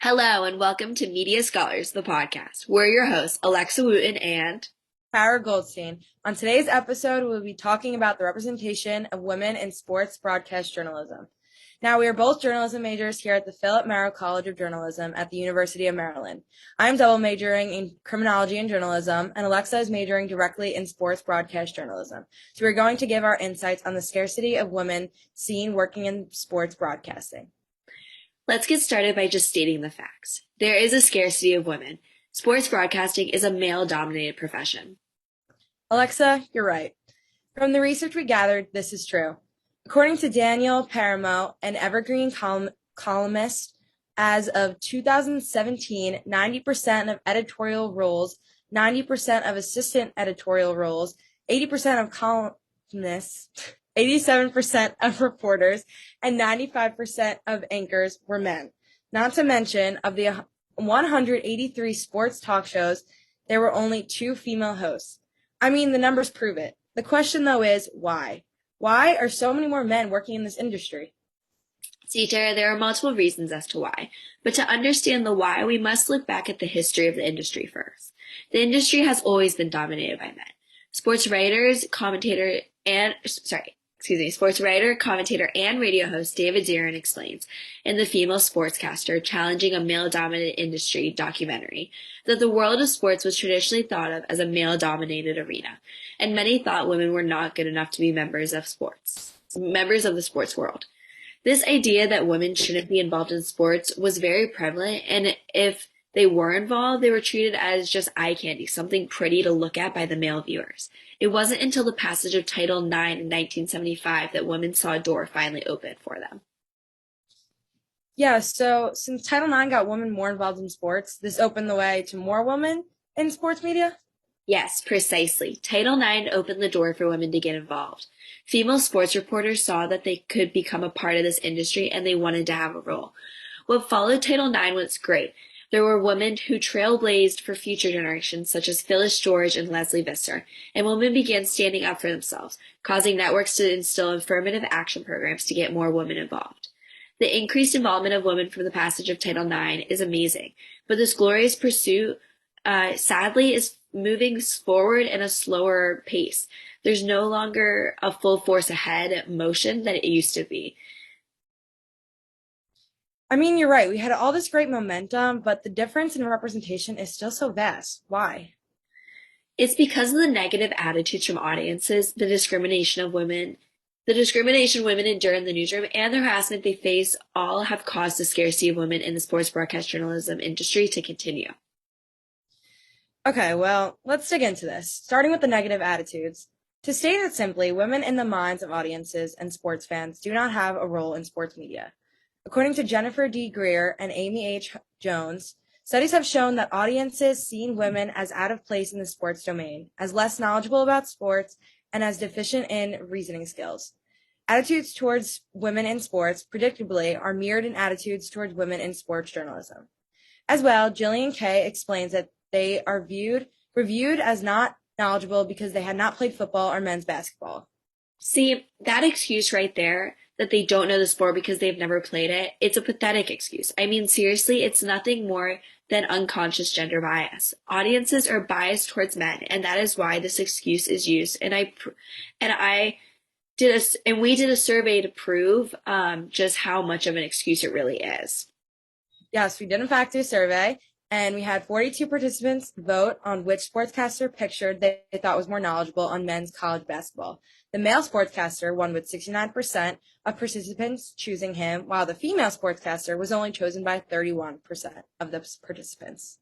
Hello and welcome to Media Scholars, the podcast. We're your hosts, Alexa Wooten and Farah Goldstein. On today's episode, we'll be talking about the representation of women in sports broadcast journalism. Now, we are both journalism majors here at the Philip Marrow College of Journalism at the University of Maryland. I'm double majoring in criminology and journalism, and Alexa is majoring directly in sports broadcast journalism. So we're going to give our insights on the scarcity of women seen working in sports broadcasting. Let's get started by just stating the facts. There is a scarcity of women. Sports broadcasting is a male-dominated profession. Alexa, you're right. From the research we gathered, this is true. According to Daniel Paramo, an Evergreen columnist, as of 2017, 90% of editorial roles, 90% of assistant editorial roles, 80% of columnists, 87% of reporters, and 95% of anchors were men. Not to mention, of the 183 sports talk shows, there were only 2 female hosts. I mean, the numbers prove it. The question, though, is why? Why are so many more men working in this industry? See, Tara, there are multiple reasons as to why. But to understand the why, we must look back at the history of the industry first. The industry has always been dominated by men. Sports writer, commentator, and radio host David Zirin explains in The Female Sportscaster, Challenging a Male-Dominated Industry documentary that the world of sports was traditionally thought of as a male-dominated arena, and many thought women were not good enough to be members of the sports world. This idea that women shouldn't be involved in sports was very prevalent, and if they were involved, they were treated as just eye candy, something pretty to look at by the male viewers. It wasn't until the passage of Title IX in 1975 that women saw a door finally open for them. Yeah, so since Title IX got women more involved in sports, this opened the way to more women in sports media? Yes, precisely. Title IX opened the door for women to get involved. Female sports reporters saw that they could become a part of this industry and they wanted to have a role. What followed Title IX was great. There were women who trailblazed for future generations, such as Phyllis George and Leslie Visser, and women began standing up for themselves, causing networks to instill affirmative action programs to get more women involved. The increased involvement of women from the passage of Title IX is amazing, but this glorious pursuit, sadly, is moving forward in a slower pace. There's no longer a full force ahead motion that it used to be. I mean, you're right. We had all this great momentum, but the difference in representation is still so vast. Why? It's because of the negative attitudes from audiences, the discrimination women endure in the newsroom, and the harassment they face all have caused the scarcity of women in the sports broadcast journalism industry to continue. Okay, well, let's dig into this, starting with the negative attitudes. To state it simply, women in the minds of audiences and sports fans do not have a role in sports media. According to Jennifer D. Greer and Amy H. Jones, studies have shown that audiences see women as out of place in the sports domain, as less knowledgeable about sports, and as deficient in reasoning skills. Attitudes towards women in sports, predictably, are mirrored in attitudes towards women in sports journalism. As well, Jillian Kay explains that they are reviewed as not knowledgeable because they had not played football or men's basketball. See, that excuse right there, that they don't know the sport because they've never played it, it's a pathetic excuse. I mean, seriously, it's nothing more than unconscious gender bias. Audiences are biased towards men, and that is why this excuse is used. We did a survey to prove just how much of an excuse it really is. Yes, we did in fact do a survey, and we had 42 participants vote on which sportscaster picture they thought was more knowledgeable on men's college basketball. The male sportscaster won with 69% of participants choosing him, while the female sportscaster was only chosen by 31% of the participants.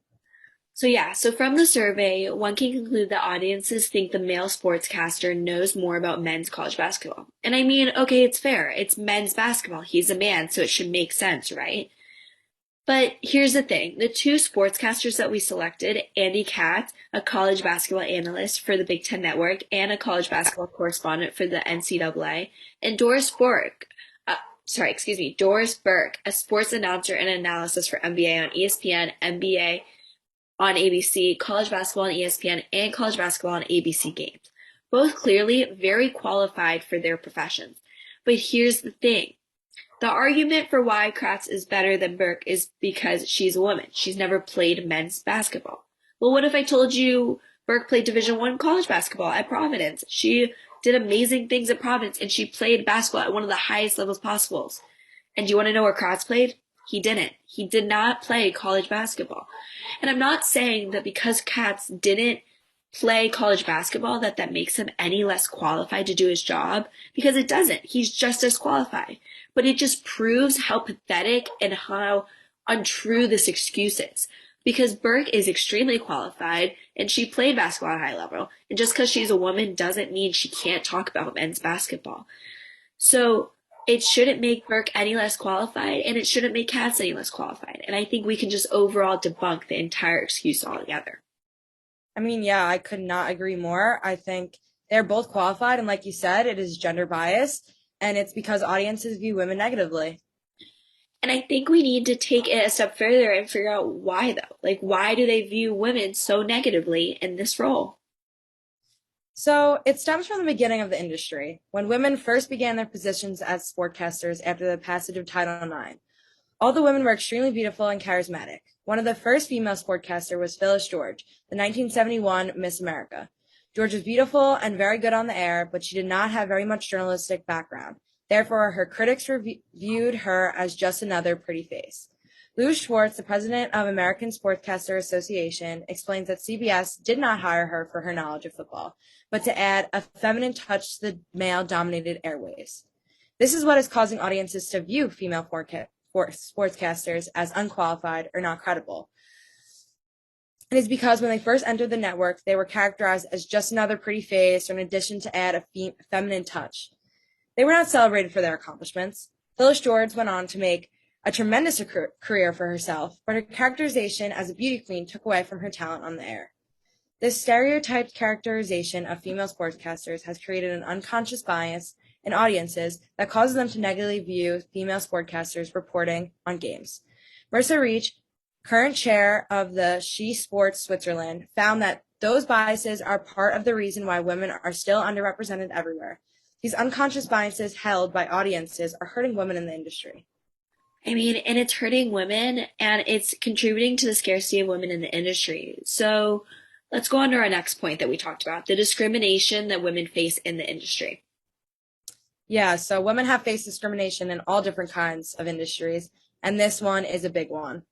So from the survey, one can conclude that audiences think the male sportscaster knows more about men's college basketball. And I mean, okay, it's fair. It's men's basketball. He's a man, so it should make sense, right? But here's the thing. The 2 sportscasters that we selected, Andy Katz, a college basketball analyst for the Big Ten Network and a college basketball correspondent for the NCAA, and Doris Burke, a sports announcer and analysis for NBA on ESPN, NBA on ABC, college basketball on ESPN, and college basketball on ABC games. Both clearly very qualified for their professions. But here's the thing. The argument for why Kratz is better than Burke is because she's a woman. She's never played men's basketball. Well, what if I told you Burke played Division I college basketball at Providence? She did amazing things at Providence, and she played basketball at one of the highest levels possible. And do you want to know where Kratz played? He didn't. He did not play college basketball. And I'm not saying that because Kratz didn't play college basketball that makes him any less qualified to do his job, because it doesn't. He's just as qualified. But it just proves how pathetic and how untrue this excuse is. Because Burke is extremely qualified and she played basketball at a high level. And just because she's a woman doesn't mean she can't talk about men's basketball. So it shouldn't make Burke any less qualified, and it shouldn't make Kratz any less qualified. And I think we can just overall debunk the entire excuse altogether. I mean, yeah, I could not agree more. I think they're both qualified, and like you said, it is gender biased, and it's because audiences view women negatively. And I think we need to take it a step further and figure out why, though. Like, why do they view women so negatively in this role? So it stems from the beginning of the industry, when women first began their positions as sportcasters after the passage of Title IX. All the women were extremely beautiful and charismatic. One of the first female sportcaster was Phyllis George, the 1971 Miss America. George was beautiful and very good on the air, but she did not have very much journalistic background. Therefore, her critics viewed her as just another pretty face. Louis Schwartz, the president of American Sportscaster Association, explains that CBS did not hire her for her knowledge of football, but to add a feminine touch to the male-dominated airwaves. This is what is causing audiences to view female sportscasters as unqualified or not credible. It is because when they first entered the network, they were characterized as just another pretty face or an addition to add a feminine touch. They were not celebrated for their accomplishments. Phyllis George went on to make a tremendous career for herself, but her characterization as a beauty queen took away from her talent on the air. This stereotyped characterization of female sportscasters has created an unconscious bias in audiences that causes them to negatively view female sportcasters reporting on games. Marissa Reach, current chair of the She Sports Switzerland, found that those biases are part of the reason why women are still underrepresented everywhere. These unconscious biases held by audiences are hurting women in the industry. I mean, and it's hurting women, and it's contributing to the scarcity of women in the industry. So let's go on to our next point that we talked about, the discrimination that women face in the industry. Yeah, so women have faced discrimination in all different kinds of industries, and this one is a big one.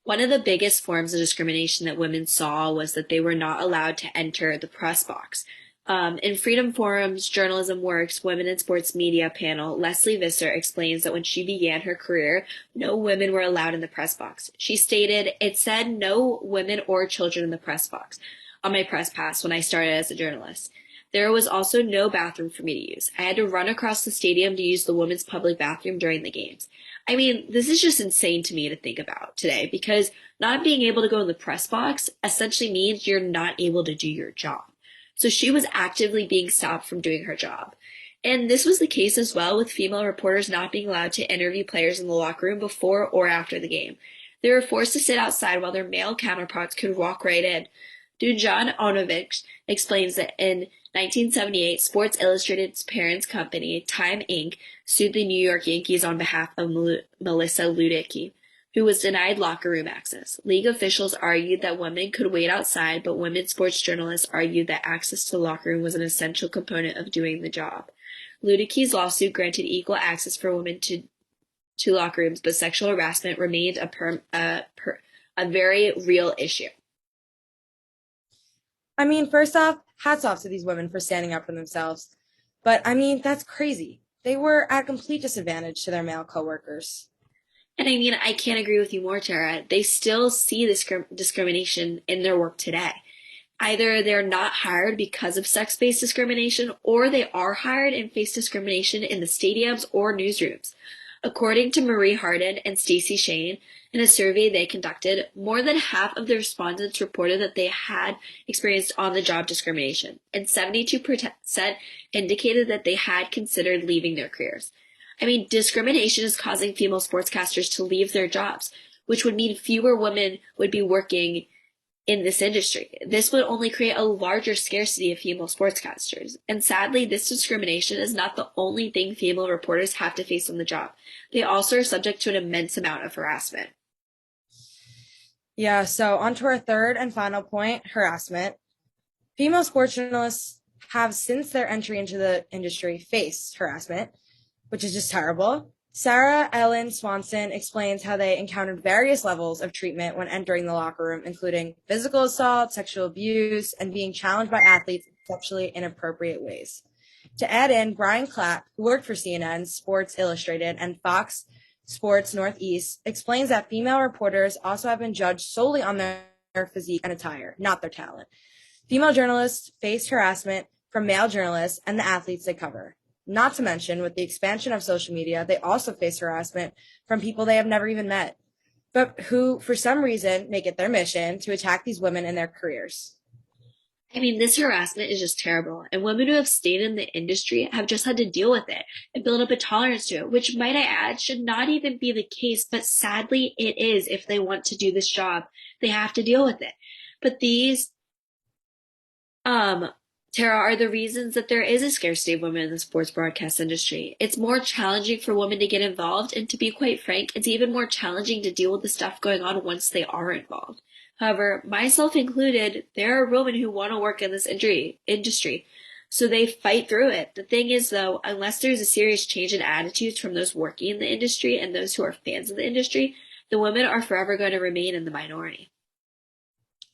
One of the biggest forms of discrimination that women saw was that they were not allowed to enter the press box. In Freedom Forum's Journalism Works Women in Sports Media panel, Leslie Visser explains that when she began her career, no women were allowed in the press box. She stated, "It said no women or children in the press box on my press pass when I started as a journalist. There was also no bathroom for me to use. I had to run across the stadium to use the women's public bathroom during the games." I mean, this is just insane to me to think about today, because not being able to go in the press box essentially means you're not able to do your job. So she was actively being stopped from doing her job. And this was the case as well with female reporters not being allowed to interview players in the locker room before or after the game. They were forced to sit outside while their male counterparts could walk right in. Dujan Onovich explains that in 1978, Sports Illustrated's parents' company, Time Inc., sued the New York Yankees on behalf of Melissa Ludicky, who was denied locker room access. League officials argued that women could wait outside, but women sports journalists argued that access to the locker room was an essential component of doing the job. Ludicky's lawsuit granted equal access for women to locker rooms, but sexual harassment remained a very real issue. I mean, first off, hats off to these women for standing up for themselves. But I mean, that's crazy. They were at complete disadvantage to their male coworkers. And I mean, I can't agree with you more, Tara. They still see this discrimination in their work today. Either they're not hired because of sex-based discrimination, or they are hired and face discrimination in the stadiums or newsrooms. According to Marie Harden and Stacey Shane, in a survey they conducted, more than half of the respondents reported that they had experienced on-the-job discrimination, and 72% indicated that they had considered leaving their careers. I mean, discrimination is causing female sportscasters to leave their jobs, which would mean fewer women would be working in this industry. This would only create a larger scarcity of female sportscasters. And sadly, this discrimination is not the only thing female reporters have to face on the job. They also are subject to an immense amount of harassment. Yeah, so on to our third and final point, harassment. Female sports journalists have, since their entry into the industry, faced harassment, which is just terrible. Sarah Ellen Swanson explains how they encountered various levels of treatment when entering the locker room, including physical assault, sexual abuse, and being challenged by athletes in sexually inappropriate ways. To add in, Brian Clapp, who worked for CNN, Sports Illustrated, and Fox Sports Northeast, explains that female reporters also have been judged solely on their physique and attire, not their talent. Female journalists face harassment from male journalists and the athletes they cover. Not to mention, with the expansion of social media, they also face harassment from people they have never even met, but who, for some reason, make it their mission to attack these women in their careers. I mean, this harassment is just terrible, and women who have stayed in the industry have just had to deal with it and build up a tolerance to it, which, might I add, should not even be the case, but sadly it is. If they want to do this job, they have to deal with it. But these Tara, are the reasons that there is a scarcity of women in the sports broadcast industry. It's more challenging for women to get involved, and to be quite frank, it's even more challenging to deal with the stuff going on once they are involved. However, myself included, there are women who want to work in this industry, so they fight through it. The thing is, though, unless there's a serious change in attitudes from those working in the industry and those who are fans of the industry, the women are forever going to remain in the minority.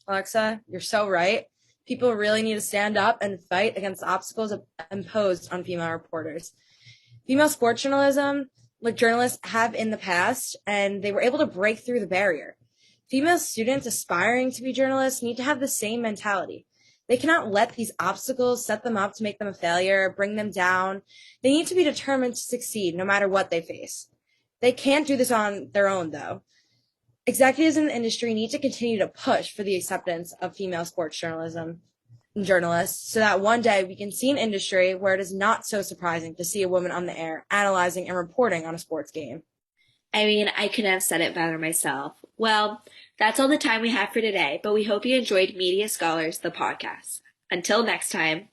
Alexa, you're so right. People really need to stand up and fight against the obstacles imposed on female reporters. Female sports journalism, like journalists have in the past, and they were able to break through the barrier. Female students aspiring to be journalists need to have the same mentality. They cannot let these obstacles set them up to make them a failure, bring them down. They need to be determined to succeed no matter what they face. They can't do this on their own, though. Executives in the industry need to continue to push for the acceptance of female sports journalism and journalists so that one day we can see an industry where it is not so surprising to see a woman on the air analyzing and reporting on a sports game. I mean, I couldn't have said it better myself. Well, that's all the time we have for today, but we hope you enjoyed Media Scholars, the podcast. Until next time.